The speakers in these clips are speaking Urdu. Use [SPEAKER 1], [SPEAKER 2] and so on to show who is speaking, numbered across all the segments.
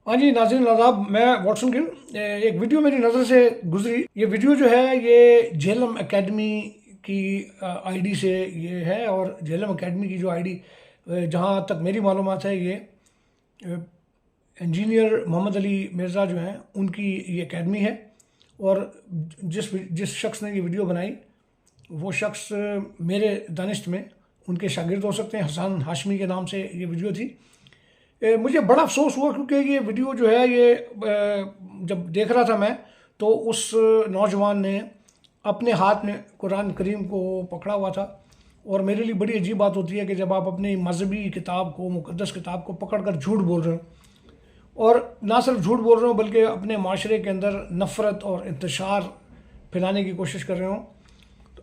[SPEAKER 1] ہاں جی ناظرین آداب، میں واٹسن گل۔ ایک ویڈیو میری نظر سے گزری۔ یہ ویڈیو جو ہے یہ جہلم اکیڈمی کی آئی ڈی سے یہ ہے، اور جہلم اکیڈمی کی جو آئی ڈی جہاں تک میری معلومات ہے یہ انجینئر محمد علی مرزا جو ہیں ان کی یہ اکیڈمی ہے، اور جس شخص نے یہ ویڈیو بنائی وہ شخص میرے دانست میں ان کے شاگرد ہو سکتے ہیں۔ حسن ہاشمی کے نام سے یہ ویڈیو تھی۔ مجھے بڑا افسوس ہوا کیونکہ یہ ویڈیو جو ہے یہ جب دیکھ رہا تھا میں تو اس نوجوان نے اپنے ہاتھ میں قرآن کریم کو پکڑا ہوا تھا، اور میرے لیے بڑی عجیب بات ہوتی ہے کہ جب آپ اپنی مذہبی کتاب کو، مقدس کتاب کو پکڑ کر جھوٹ بول رہے ہو، اور نہ صرف جھوٹ بول رہے ہو بلکہ اپنے معاشرے کے اندر نفرت اور انتشار پھیلانے کی کوشش کر رہے ہوں۔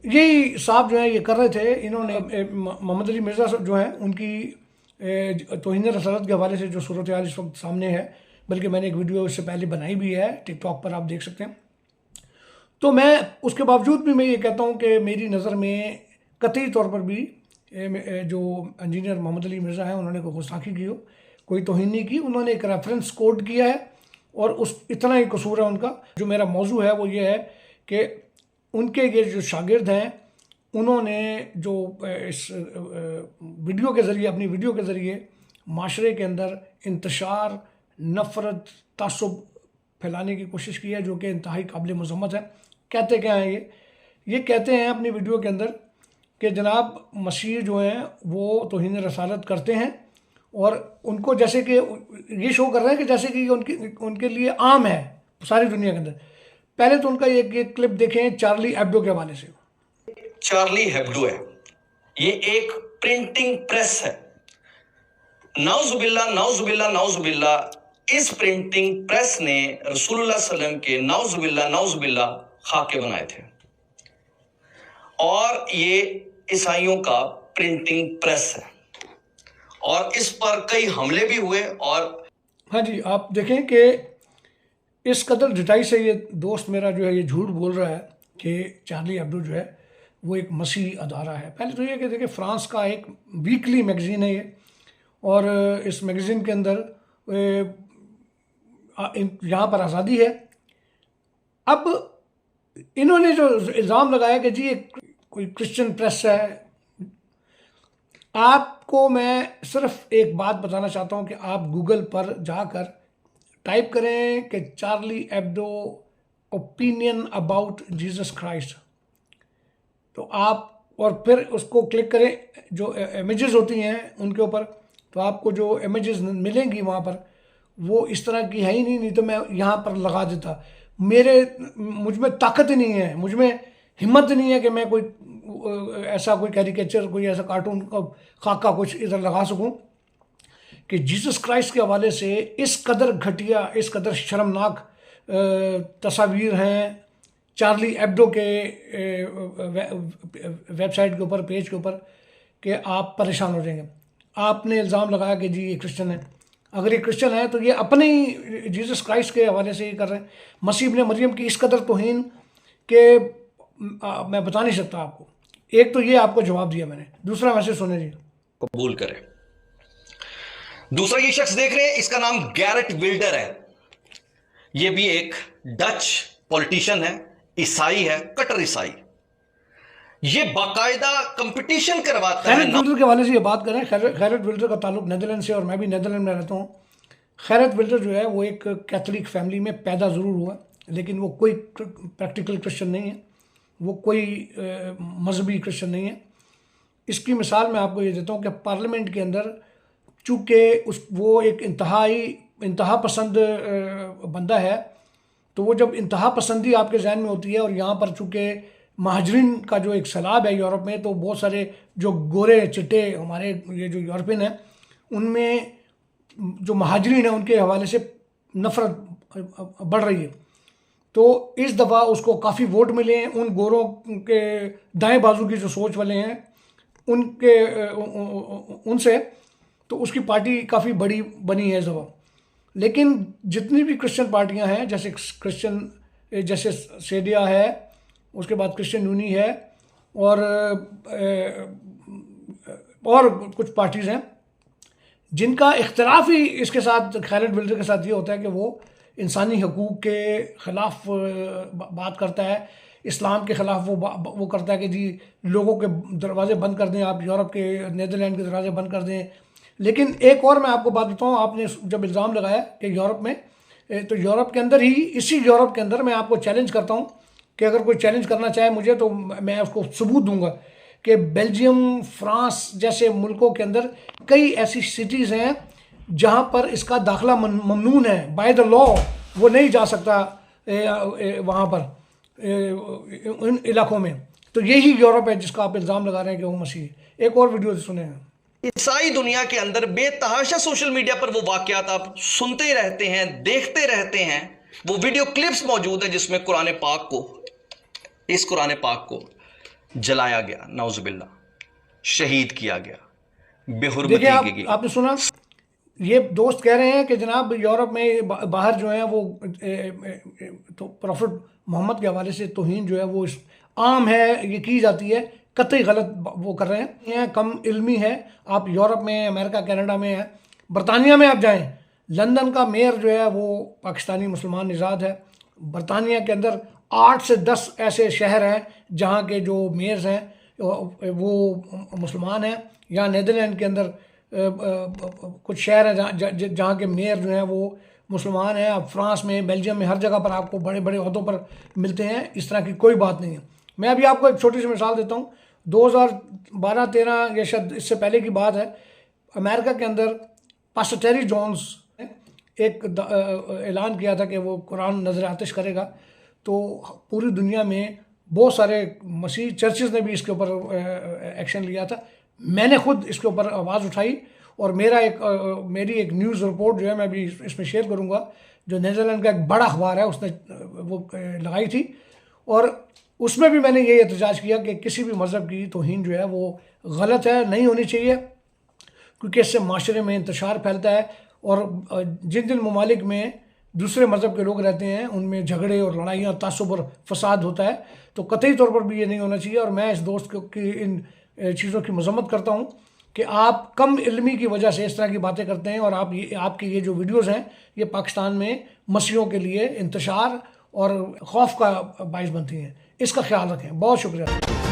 [SPEAKER 1] یہی صاحب جو ہیں یہ کر رہے تھے۔ انہوں نے محمد علی مرزا جو ہیں ان کی توہین رسالت کے حوالے سے جو صورتحال اس وقت سامنے ہے، بلکہ میں نے ایک ویڈیو اس سے پہلے بنائی بھی ہے، ٹک ٹاک پر آپ دیکھ سکتے ہیں۔ تو میں اس کے باوجود بھی میں یہ کہتا ہوں کہ میری نظر میں قطعی طور پر بھی جو انجینئر محمد علی مرزا ہیں انہوں نے کوئی گستاخی کی ہو، کوئی توہین نہیں کی۔ انہوں نے ایک ریفرنس کوٹ کیا ہے، اور اتنا ہی قصور ہے ان کا۔ جو میرا موضوع ہے وہ یہ ہے کہ ان کے یہ جو شاگرد ہیں انہوں نے جو اس ویڈیو کے ذریعے، اپنی ویڈیو کے ذریعے معاشرے کے اندر انتشار، نفرت، تعصب پھیلانے کی کوشش کی ہے، جو کہ انتہائی قابل مذمت ہے۔ کہتے کیا ہیں یہ کہتے ہیں اپنی ویڈیو کے اندر کہ جناب مسیح جو ہیں وہ توہین رسالت کرتے ہیں، اور ان کو جیسے کہ یہ شو کر رہے ہیں کہ جیسے کہ ان کے لیے عام ہے ساری دنیا کے اندر۔ پہلے تو ان کا یہ کلپ دیکھیں چارلی ایبڈو کے حوالے سے۔
[SPEAKER 2] چارلی ہیبڈو ہے، یہ ایک پرنٹنگ پریس ہے۔ نعوذ باللہ نعوذ باللہ نعوذ باللہ، اس پرنٹنگ پریس نے رسول اللہ صلی اللہ علیہ وسلم کے نعوذ باللہ خاکے بنائے تھے، اور یہ عیسائیوں کا پرنٹنگ پریس ہے، اور اس پر کئی حملے بھی ہوئے۔ اور
[SPEAKER 1] ہاں جی، آپ دیکھیں کہ اس قدر ڈٹائی سے یہ دوست میرا جو ہے یہ جھوٹ بول رہا ہے کہ چارلی ایبڈو جو ہے وہ ایک مسیحی ادارہ ہے۔ پہلے تو یہ کہ دیکھیں فرانس کا ایک ویکلی میگزین ہے یہ، اور اس میگزین کے اندر یہاں پر آزادی ہے۔ اب انہوں نے جو الزام لگایا کہ جی کوئی کرسچن پریس ہے، آپ کو میں صرف ایک بات بتانا چاہتا ہوں کہ آپ گوگل پر جا کر ٹائپ کریں کہ Charlie Hebdo opinion about Jesus Christ, تو آپ اور پھر اس کو کلک کریں، جو امیجز ہوتی ہیں ان کے اوپر، تو آپ کو جو امیجز ملیں گی وہاں پر وہ اس طرح کی ہے ہی نہیں تو میں یہاں پر لگا دیتا۔ مجھ میں طاقت ہی نہیں ہے، مجھ میں ہمت نہیں ہے کہ میں کوئی ایسا کوئی کیریکیچر، کوئی ایسا کارٹون کا خاکہ کچھ ادھر لگا سکوں کہ جیسس کرائسٹ کے حوالے سے اس قدر گھٹیا، اس قدر شرمناک تصاویر ہیں چارلی ایبڈو کے ویب سائٹ کے اوپر، پیج کے اوپر، کہ آپ پریشان ہو جائیں گے۔ آپ نے الزام لگایا کہ جی یہ کرسچن ہے۔ اگر یہ کرسچن ہے تو یہ اپنے ہی جیسس کرائسٹ کے حوالے سے یہ کر رہے ہیں۔ مسیح ابن مریم کی اس قدر توہین کہ میں بتا نہیں سکتا آپ کو۔ ایک تو یہ آپ کو جواب دیا میں نے، دوسرا ویسے سنے جی
[SPEAKER 2] قبول کرے۔ دوسرا یہ شخص دیکھ رہے ہیں، اس کا نام گیرٹ ولڈر ہے۔ یہ بھی ایک ڈچ پولیٹیشین ہے، عیسائی ہے، کٹر عیسائی۔ یہ باقاعدہ کمپٹیشن کرواتا ہے۔
[SPEAKER 1] خیرت ولڈر کے حوالے سے یہ بات کریں۔ خیرت ولڈر کا تعلق نیدرلینڈ سے، اور میں بھی نیدرلینڈ میں رہتا ہوں۔ خیرت ولڈر جو ہے وہ ایک کیتھولک فیملی میں پیدا ضرور ہوا، لیکن وہ کوئی پریکٹیکل کرسچن نہیں ہے، وہ کوئی مذہبی کرسچن نہیں ہے۔ اس کی مثال میں آپ کو یہ دیتا ہوں کہ پارلیمنٹ کے اندر چونکہ وہ ایک انتہا پسند بندہ ہے، تو وہ جب انتہا پسندی آپ کے ذہن میں ہوتی ہے، اور یہاں پر چونکہ مہاجرین کا جو ایک سیلاب ہے یورپ میں، تو بہت سارے جو گورے چٹے ہمارے یہ جو یورپین ہیں ان میں جو مہاجرین ہیں ان کے حوالے سے نفرت بڑھ رہی ہے۔ تو اس دفعہ اس کو کافی ووٹ ملے ہیں ان گوروں کے دائیں بازو کی جو سوچ والے ہیں ان سے، تو اس کی پارٹی کافی بڑی بنی ہے اس دفعہ۔ لیکن جتنی بھی کرسچن پارٹیاں ہیں، جیسے سیڈیا ہے، اس کے بعد کرسچن یونی ہے، اور کچھ پارٹیز ہیں، جن کا اختلاف ہی اس کے ساتھ گیرٹ ولڈر کے ساتھ یہ ہوتا ہے کہ وہ انسانی حقوق کے خلاف بات کرتا ہے، اسلام کے خلاف وہ کرتا ہے کہ جی لوگوں کے دروازے بند کر دیں، آپ یورپ کے نیدرلینڈ کے دروازے بند کر دیں. لیکن ایک اور میں آپ کو بات بتاؤں، آپ نے جب الزام لگایا کہ یورپ میں، تو یورپ کے اندر ہی، اسی یورپ کے اندر میں آپ کو چیلنج کرتا ہوں کہ اگر کوئی چیلنج کرنا چاہے مجھے تو میں اس کو ثبوت دوں گا کہ بیلجیم، فرانس جیسے ملکوں کے اندر کئی ایسی سٹیز ہیں جہاں پر اس کا داخلہ ممنون ہے، بائی دا لا وہ نہیں جا سکتا وہاں پر ان علاقوں میں. تو یہی یورپ ہے جس کا آپ الزام لگا رہے ہیں کہ وہ مسیحی. ایک اور ویڈیو سنیں.
[SPEAKER 2] عیسائی دنیا کے اندر بے تحاشا سوشل میڈیا پر وہ واقعات آپ سنتے رہتے ہیں، دیکھتے رہتے ہیں. وہ ویڈیو کلپس موجود ہیں جس میں قرآن پاک کو، اس قرآن پاک کو جلایا گیا، نعوذ باللہ، شہید کیا گیا، بے حرمتی کی گئی.
[SPEAKER 1] آپ نے سنا، یہ دوست کہہ رہے ہیں کہ جناب یورپ میں باہر جو ہیں وہ تو پروفٹ محمد کے حوالے سے توہین جو ہے وہ عام ہے، یہ کی جاتی ہے، قطعی غلط وہ کر رہے ہیں، کم علمی ہے. آپ یورپ میں، امریکہ، کینیڈا میں ہیں، برطانیہ میں آپ جائیں، لندن کا میئر جو ہے وہ پاکستانی مسلمان نژاد ہے. برطانیہ کے اندر 8 سے 10 ایسے شہر ہیں جہاں کے جو میئرز ہیں وہ مسلمان ہیں. یا نیدرلینڈ کے اندر کچھ شہر ہیں جہاں کے میئر جو ہیں وہ مسلمان ہیں. اب فرانس میں، بیلجیم میں، ہر جگہ پر آپ کو بڑے بڑے عہدوں پر ملتے ہیں. اس طرح کی کوئی بات نہیں ہے. میں ابھی آپ کو ایک چھوٹی سی مثال دیتا ہوں. 2012-13 یا شاید اس سے پہلے کی بات ہے، امریکہ کے اندر پاسٹر ٹیری جونز نے ایک اعلان کیا تھا کہ وہ قرآن نذر آتش کرے گا. تو پوری دنیا میں بہت سارے مسیح چرچز نے بھی اس کے اوپر ایکشن لیا تھا. میں نے خود اس کے اوپر آواز اٹھائی، اور میری ایک نیوز رپورٹ جو ہے میں بھی اس میں شیئر کروں گا، جو نیدرلینڈ کا ایک بڑا اخبار ہے اس نے وہ لگائی تھی. اور اس میں بھی میں نے یہ احتجاج کیا کہ کسی بھی مذہب کی توہین جو ہے وہ غلط ہے، نہیں ہونی چاہیے، کیونکہ اس سے معاشرے میں انتشار پھیلتا ہے. اور جن جن ممالک میں دوسرے مذہب کے لوگ رہتے ہیں ان میں جھگڑے اور لڑائیاں، تعصب اور فساد ہوتا ہے. تو قطعی طور پر بھی یہ نہیں ہونا چاہیے. اور میں اس دوست کی ان چیزوں کی مذمت کرتا ہوں کہ آپ کم علمی کی وجہ سے اس طرح کی باتیں کرتے ہیں، اور آپ کی یہ جو ویڈیوز ہیں یہ پاکستان میں مسیحیوں کے لیے انتشار اور خوف کا باعث بنتی ہیں. اس کا خیال رکھیں. بہت شکریہ.